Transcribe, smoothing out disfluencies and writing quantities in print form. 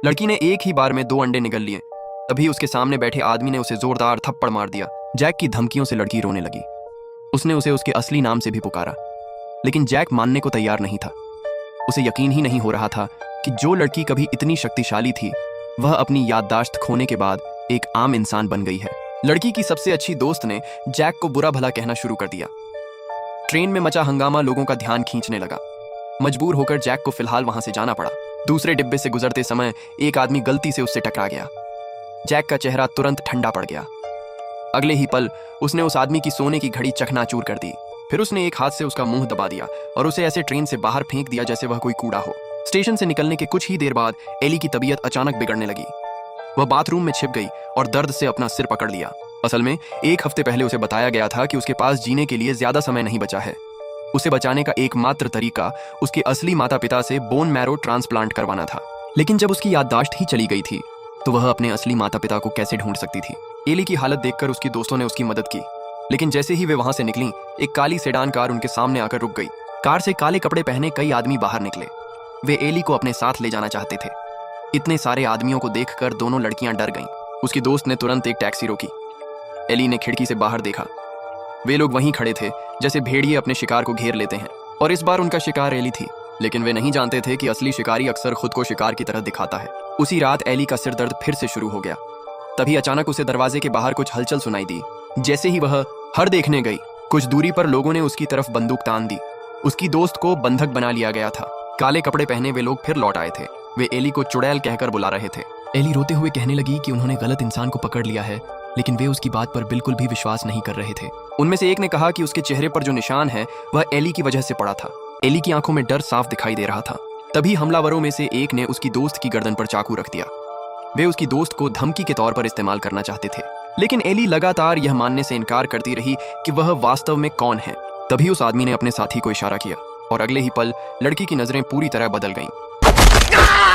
लड़की ने एक ही बार में 2 अंडे निगल लिए। तभी उसके सामने बैठे आदमी ने उसे जोरदार थप्पड़ मार दिया। जैक की धमकियों से लड़की रोने लगी। उसने उसे उसके असली नाम से भी पुकारा, लेकिन जैक मानने को तैयार नहीं था। उसे यकीन ही नहीं हो रहा था कि जो लड़की कभी इतनी शक्तिशाली थी, वह अपनी याददाश्त खोने के बाद एक आम इंसान बन गई है। लड़की की सबसे अच्छी दोस्त ने जैक को बुरा भला कहना शुरू कर दिया। ट्रेन में मचा हंगामा लोगों का ध्यान खींचने लगा। मजबूर होकर जैक को फिलहाल वहां से जाना पड़ा। दूसरे डिब्बे से गुजरते समय एक आदमी गलती से उससे टकरा गया। जैक का चेहरा तुरंत ठंडा पड़ गया। अगले ही पल उसने उस आदमी की सोने की घड़ी चकनाचूर कर दी। फिर उसने एक हाथ से उसका मुंह दबा दिया और उसे ऐसे ट्रेन से बाहर फेंक दिया जैसे वह कोई कूड़ा हो। स्टेशन से निकलने के कुछ ही देर बाद एली की तबीयत अचानक बिगड़ने लगी। वह बाथरूम में छिप गई और दर्द से अपना सिर पकड़ लिया। असल में 1 हफ्ते पहले उसे बताया गया था कि उसके पास जीने के लिए ज्यादा समय नहीं बचा है। उसे बचाने का एकमात्र तरीका उसके असली माता पिता से बोन मैरो ट्रांसप्लांट करवाना था। लेकिन जब उसकी याददाश्त ही चली गई थी तो वह अपने असली माता पिता को कैसे ढूंढ सकती थी। एली की हालत देखकर उसकी दोस्तों ने उसकी मदद की, लेकिन जैसे ही वे वहां से निकली, एक काली सेडान कार उनके सामने आकर रुक गई। कार से काले कपड़े पहने कई आदमी बाहर निकले। वे एली को अपने साथ ले जाना चाहते थे। इतने सारे आदमियों को देखकर दोनों लड़कियां डर गईं। उसकी दोस्त ने तुरंत एक टैक्सी रोकी। एली ने खिड़की से बाहर देखा। वे लोग वहीं खड़े थे जैसे भेड़िए अपने शिकार को घेर लेते हैं, और इस बार उनका शिकार एली थी। लेकिन वे नहीं जानते थे कि असली शिकारी अक्सर खुद को शिकार की तरह दिखाता है। उसी रात एली का सिर दर्द फिर से शुरू हो गया। तभी अचानक उसे दरवाजे के बाहर कुछ हलचल सुनाई दी। जैसे ही वह हर देखने गई, कुछ दूरी पर लोगों ने उसकी तरफ बंदूक तान दी। उसकी दोस्त को बंधक बना लिया गया था। काले कपड़े पहने वे लोग फिर लौट आए थे। वे एली को चुड़ैल कहकर बुला रहे थे। एली रोते हुए कहने लगी कि उन्होंने गलत इंसान को पकड़ लिया है, लेकिन वे उसकी बात पर बिल्कुल भी विश्वास नहीं कर रहे थे। उनमें से एक ने कहा कि उसके चेहरे पर जो निशान है वह एली की वजह से पड़ा था। एली की आंखों में डर साफ दिखाई दे रहा था। तभी हमलावरों में से एक ने उसकी दोस्त की गर्दन पर चाकू रख दिया। वे उसकी दोस्त को धमकी के तौर पर इस्तेमाल करना चाहते थे, लेकिन एली लगातार यह मानने से इनकार करती रही कि वह वास्तव में कौन है। तभी उस आदमी ने अपने साथी को इशारा किया और अगले ही पल लड़की की नजरें पूरी तरह बदल गईं।